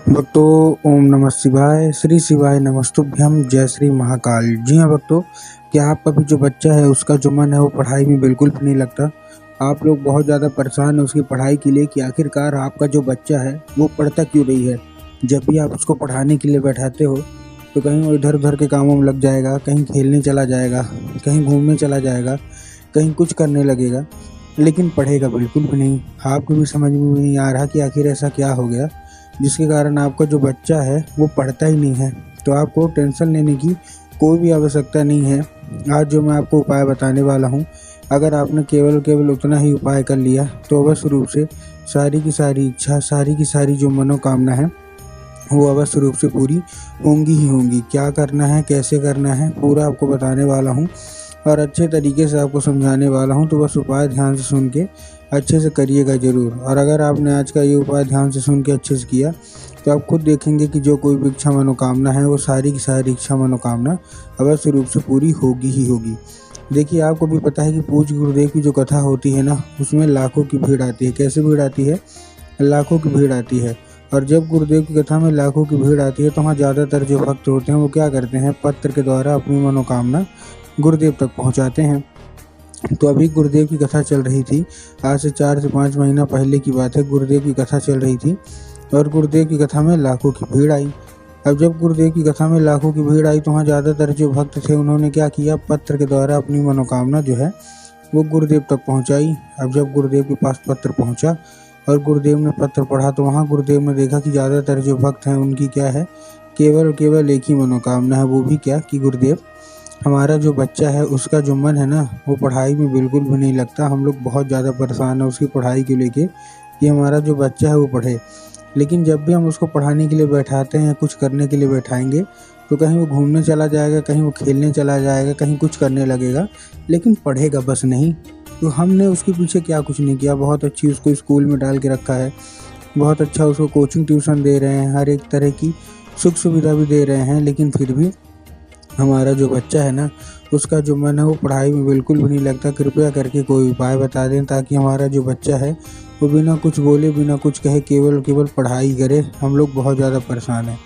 भक्तों, ओम नमः शिवाय, श्री शिवाय नमस्तुभ्यम, जय श्री महाकाल। जी हाँ भक्तों, क्या आपका भी जो बच्चा है उसका जो मन है वो पढ़ाई में बिल्कुल भी नहीं लगता। आप लोग बहुत ज़्यादा परेशान हैं उसकी पढ़ाई के लिए कि आखिरकार आपका जो बच्चा है वो पढ़ता क्यों नहीं है। जब भी आप उसको पढ़ाने के लिए बैठाते हो तो कहीं वो इधर उधर के कामों में लग जाएगा, कहीं खेलने चला जाएगा, कहीं घूमने चला जाएगा, कहीं कुछ करने लगेगा, लेकिन पढ़ेगा बिल्कुल भी नहीं। आपको भी समझ में नहीं आ रहा कि आखिर ऐसा क्या हो गया जिसके कारण आपका जो बच्चा है वो पढ़ता ही नहीं है। तो आपको टेंशन लेने की कोई भी आवश्यकता नहीं है। आज जो मैं आपको उपाय बताने वाला हूँ, अगर आपने केवल उतना ही उपाय कर लिया तो अवश्य रूप से सारी की सारी इच्छा, सारी की सारी जो मनोकामना है वो अवश्य रूप से पूरी होंगी ही होंगी। क्या करना है, कैसे करना है, पूरा आपको बताने वाला हूँ और अच्छे तरीके से आपको समझाने वाला हूँ। तो बस उपाय ध्यान से सुन के अच्छे से करिएगा ज़रूर। और अगर आपने आज का ये उपाय ध्यान से सुन के अच्छे से किया तो आप खुद देखेंगे कि जो कोई भी इच्छा मनोकामना है वो सारी की सारी इच्छा मनोकामना अवश्य रूप से पूरी होगी ही होगी। देखिए, आपको भी पता है कि पूज्य गुरुदेव की जो कथा होती है ना, उसमें लाखों की भीड़ आती है। कैसे भीड़ आती है? लाखों की भीड़ आती है। और जब गुरुदेव की कथा में लाखों की भीड़ आती है तो वहाँ ज़्यादातर जो भक्त होते हैं वो क्या करते हैं, पत्र के द्वारा अपनी मनोकामना गुरुदेव तक पहुँचाते हैं। तो अभी गुरुदेव की कथा चल रही थी, आज से 4 से 5 महीना पहले की बात है। गुरुदेव की कथा चल रही थी और गुरुदेव की कथा में लाखों की भीड़ आई। अब जब गुरुदेव की कथा में लाखों की भीड़ आई तो वहाँ ज़्यादातर जो भक्त थे उन्होंने क्या किया, पत्र के द्वारा अपनी मनोकामना जो है वो गुरुदेव तक पहुँचाई। अब जब गुरुदेव के पास पत्र पहुँचा और गुरुदेव ने पत्र पढ़ा तो वहाँ गुरुदेव ने देखा कि ज़्यादातर जो भक्त हैं उनकी क्या है, केवल एक ही मनोकामना है। वो भी क्या कि गुरुदेव, हमारा जो बच्चा है उसका जो मन है ना वो पढ़ाई में बिल्कुल भी नहीं लगता। हम लोग बहुत ज़्यादा परेशान हैं उसकी पढ़ाई को लेके कि हमारा जो बच्चा है वो पढ़े। लेकिन जब भी हम उसको पढ़ाने के लिए बैठाते हैं या कुछ करने के लिए बैठाएंगे तो कहीं वो घूमने चला जाएगा, कहीं वो खेलने चला जाएगा, कहीं कुछ करने लगेगा, लेकिन पढ़ेगा बस नहीं। तो हमने उसके पीछे क्या कुछ नहीं किया, बहुत अच्छी उसको स्कूल में डाल के रखा है, बहुत अच्छा उसको कोचिंग ट्यूशन दे रहे हैं, हर एक तरह की सुख सुविधा भी दे रहे हैं, लेकिन फिर भी हमारा जो बच्चा है ना उसका जो मन है वो पढ़ाई में बिल्कुल भी नहीं लगता। कृपया करके कोई उपाय बता दें ताकि हमारा जो बच्चा है वो बिना कुछ बोले, बिना कुछ कहे केवल पढ़ाई करे। हम लोग बहुत ज़्यादा परेशान हैं।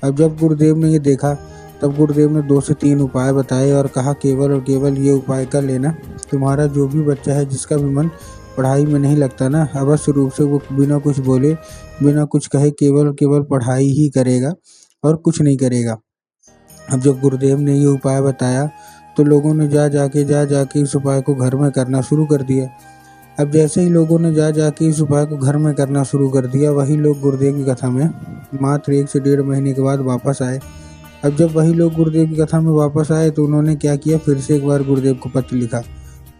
अब जब गुरुदेव ने ये देखा तब गुरुदेव ने 2 से 3 उपाय बताए और कहा केवल ये उपाय कर लेना, तुम्हारा जो भी बच्चा है जिसका भी मन पढ़ाई में नहीं लगता ना, अवश्य रूप से वो बिना कुछ बोले, बिना कुछ कहे केवल पढ़ाई ही करेगा और कुछ नहीं करेगा। अब जब गुरुदेव ने ये उपाय बताया तो लोगों ने जा जाके इस उपाय को घर में करना शुरू कर दिया। अब जैसे ही लोगों ने जा जाके इस उपाय को घर में करना शुरू कर दिया, वही लोग गुरुदेव की कथा में मात्र 1 से 1.5 महीने के बाद वापस आए। अब जब वही लोग गुरुदेव की कथा में वापस आए तो उन्होंने क्या किया, फिर से एक बार गुरुदेव को पत्र लिखा।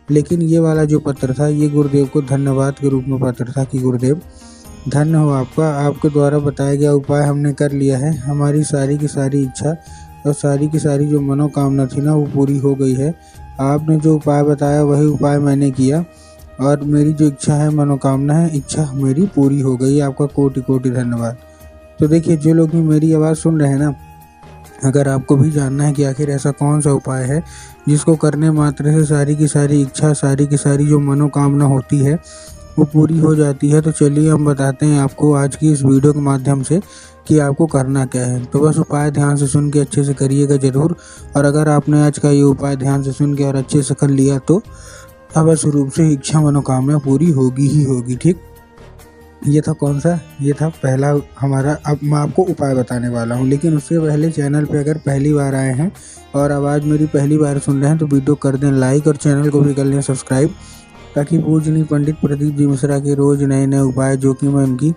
लेकिन ये वाला जो पत्र था ये गुरुदेव को धन्यवाद के रूप में पत्र था कि गुरुदेव, धन्य हो आपका, आपके द्वारा बताया गया उपाय हमने कर लिया है। हमारी सारी की सारी इच्छा और सारी की सारी जो मनोकामना थी ना वो पूरी हो गई है। आपने जो उपाय बताया वही उपाय मैंने किया और मेरी जो इच्छा है, मनोकामना है, इच्छा मेरी पूरी हो गई। आपका कोटि कोटि धन्यवाद। तो देखिए, जो लोग भी मेरी आवाज़ सुन रहे हैं ना, अगर आपको भी जानना है कि आखिर ऐसा कौन सा उपाय है जिसको करने मात्र से सारी की सारी इच्छा, सारी की सारी जो मनोकामना होती है वो पूरी हो जाती है, तो चलिए हम बताते हैं आपको आज की इस वीडियो के माध्यम से कि आपको करना क्या है। तो बस उपाय ध्यान से सुन के अच्छे से करिएगा ज़रूर। और अगर आपने आज का ये उपाय ध्यान से सुन के और अच्छे से कर लिया तो अवश्य रूप से इच्छा मनोकामना पूरी होगी ही होगी। ठीक, ये था कौन सा, ये था पहला हमारा। अब मैं आपको उपाय बताने वाला हूँ, लेकिन उससे पहले चैनल पे अगर पहली बार आए हैं और आवाज़ मेरी पहली बार सुन रहे हैं तो वीडियो कर दें लाइक और चैनल को भी कर लें सब्सक्राइब, ताकि पूजनीय पंडित प्रदीप जी मिश्रा के रोज़ नए नए उपाय जो कि मैं उनकी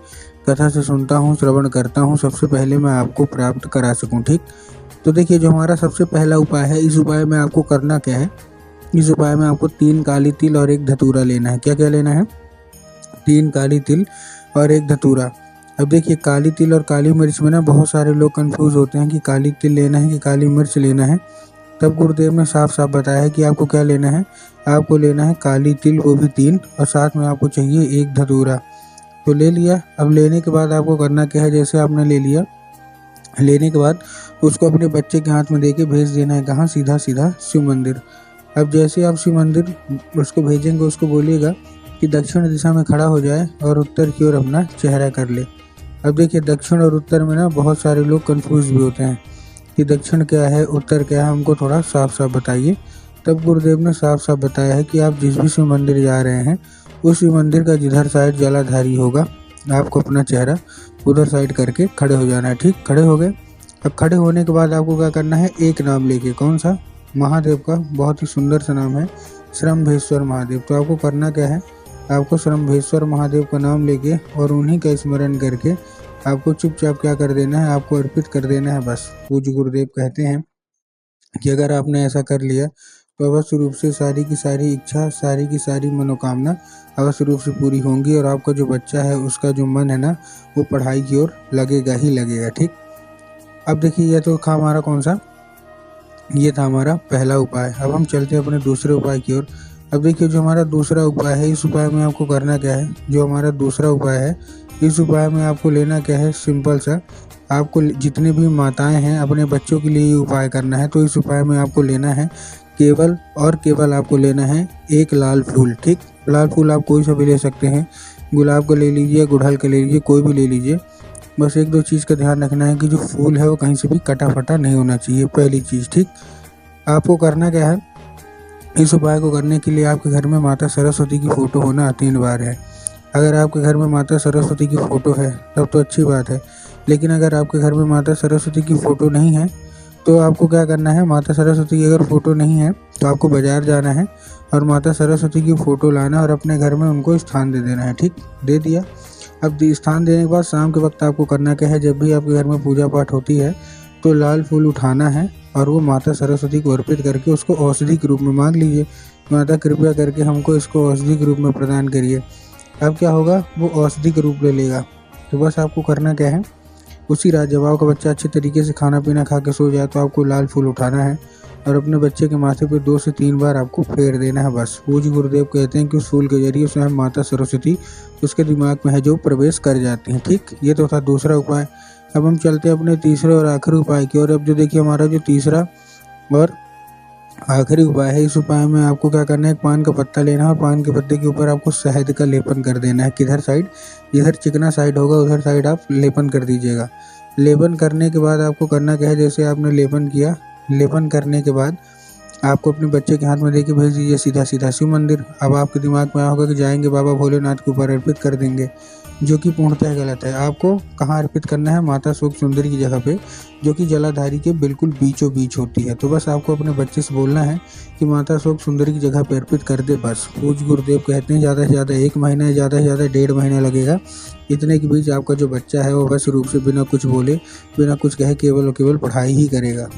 कथा से सुनता हूँ, श्रवण करता हूँ, सबसे पहले मैं आपको प्राप्त करा सकूँ। ठीक, तो देखिए, जो हमारा सबसे पहला उपाय है, इस उपाय में आपको करना क्या है, इस उपाय में आपको 3 काली तिल और 1 धतूरा लेना है। क्या क्या लेना है? 3 काली तिल और 1 धतूरा। अब देखिए, काली तिल और काली मिर्च में ना बहुत सारे लोग कंफ्यूज होते हैं कि काली तिल लेना है कि काली मिर्च लेना है। तब गुरुदेव ने साफ साफ बताया है कि आपको क्या लेना है, आपको लेना है काली तिल, वो भी 3, और साथ में आपको चाहिए 1 धतूरा। तो ले लिया। अब लेने के बाद आपको करना क्या है, जैसे आपने ले लिया, लेने के बाद उसको अपने बच्चे के हाथ में दे के भेज देना है। कहाँ? सीधा सीधा शिव मंदिर। अब जैसे आप शिव मंदिर उसको भेजेंगे, उसको बोलिएगा कि दक्षिण दिशा में खड़ा हो जाए और उत्तर की ओर अपना चेहरा कर ले। अब देखिए दक्षिण और उत्तर में ना बहुत सारे लोग कंफ्यूज भी होते हैं कि दक्षिण क्या है, उत्तर क्या है, हमको थोड़ा साफ साफ बताइए। तब गुरुदेव ने साफ साफ बताया है कि आप जिस भी शिव मंदिर जा रहे हैं उस शिव मंदिर का जिधर साइड जलाधारी होगा आपको अपना चेहरा उधर साइड करके खड़े हो जाना है। ठीक, खड़े हो गए। अब खड़े होने के बाद आपको क्या करना है, एक नाम लेके, कौन सा, महादेव का बहुत ही सुंदर सा नाम है श्रम्भेश्वर महादेव। तो आपको करना क्या है, आपको श्रम्भेश्वर महादेव का नाम लेके और उन्हीं का स्मरण करके आपको चुपचाप क्या कर देना है, आपको अर्पित कर देना है बस। पूज्य गुरुदेव कहते हैं कि अगर आपने ऐसा कर लिया तो अवश्य रूप से सारी की सारी इच्छा, सारी की सारी मनोकामना अवश्य रूप से पूरी होंगी और आपका जो बच्चा है उसका जो मन है ना वो पढ़ाई की ओर लगेगा ही लगेगा। ठीक, अब देखिए ये तो था हमारा कौन सा, ये था हमारा पहला उपाय। अब हम चलते हैं अपने दूसरे उपाय की ओर। अब देखिए जो हमारा दूसरा उपाय है, इस उपाय में आपको करना क्या है, जो हमारा दूसरा उपाय है इस उपाय में आपको लेना क्या है, सिंपल सा, आपको जितने भी माताएं हैं अपने बच्चों के लिए ये उपाय करना है। तो इस उपाय में आपको लेना है केवल और केवल आपको लेना है एक लाल फूल। ठीक, लाल फूल आप कोई सा भी ले सकते हैं, गुलाब का ले लीजिए, गुड़हल का ले लीजिए, कोई भी ले लीजिए। बस एक दो चीज़ का ध्यान रखना है कि जो फूल है वो कहीं से भी कटा फटा नहीं होना चाहिए, पहली चीज़। ठीक, आपको करना क्या है, इस उपाय को करने के लिए आपके घर में माता सरस्वती की फ़ोटो होना अनिवार्य है। अगर आपके घर में माता सरस्वती की फ़ोटो है तब तो अच्छी बात है, लेकिन अगर आपके घर में माता सरस्वती की फ़ोटो नहीं है तो आपको क्या करना है, माता सरस्वती की अगर फ़ोटो नहीं है तो आपको बाज़ार जाना है और माता सरस्वती की फ़ोटो लाना और अपने घर में उनको स्थान दे देना है। ठीक, दे दिया। अब स्थान देने के बाद शाम के वक्त आपको करना क्या है, जब भी आपके घर में पूजा पाठ होती है तो लाल फूल उठाना है और वो माता सरस्वती को अर्पित करके उसको औषधि के रूप में मांग लीजिए, माता कृपया करके हमको इसको औषधि के रूप में प्रदान करिए। अब क्या होगा, वो औषधि के रूप ले लेगा। तो बस आपको करना क्या है, उसी रात जब आपका बच्चा अच्छे तरीके से खाना पीना खा के सो जाए तो आपको लाल फूल उठाना है और अपने बच्चे के माथे पे 2 से 3 बार आपको फेर देना है बस। पूज्य गुरुदेव कहते हैं कि उस फूल के जरिए स्वयं माता सरस्वती उसके दिमाग में है जो प्रवेश कर जाती हैं। ठीक, ये तो था दूसरा उपाय। अब हम चलते हैं अपने तीसरे और आखिरी उपाय की ओर। अब जो देखिए हमारा जो तीसरा और आखिरी उपाय है, इस उपाय में आपको क्या करना है, पान का पत्ता लेना है और पान के पत्ते के ऊपर आपको शहद का लेपन कर देना है। किधर साइड, जिधर चिकना साइड होगा उधर साइड आप लेपन कर दीजिएगा। लेपन करने के बाद आपको करना क्या है, जैसे आपने लेपन किया, लेपन करने के बाद आपको अपने बच्चे के हाथ में देके भेज दीजिए सीधा सीधा शिव मंदिर। अब आपके दिमाग में आया होगा कि जाएंगे बाबा भोलेनाथ के ऊपर अर्पित कर देंगे, जो कि पूर्णतः गलत है। आपको कहाँ अर्पित करना है, माता शोक सुंदरी की जगह पे, जो कि जलाधारी के बिल्कुल बीचों बीच होती है। तो बस आपको अपने बच्चे से बोलना है कि माता शोक सुंदरी की जगह पे अर्पित कर दे बस। पूज्य गुरुदेव कहते हैं ज़्यादा से ज़्यादा 1 महीना, ज़्यादा से ज़्यादा 1.5 महीना लगेगा। इतने के बीच आपका जो बच्चा है वो बस रूप से बिना कुछ बोले, बिना कुछ कहे केवल और केवल पढ़ाई ही करेगा।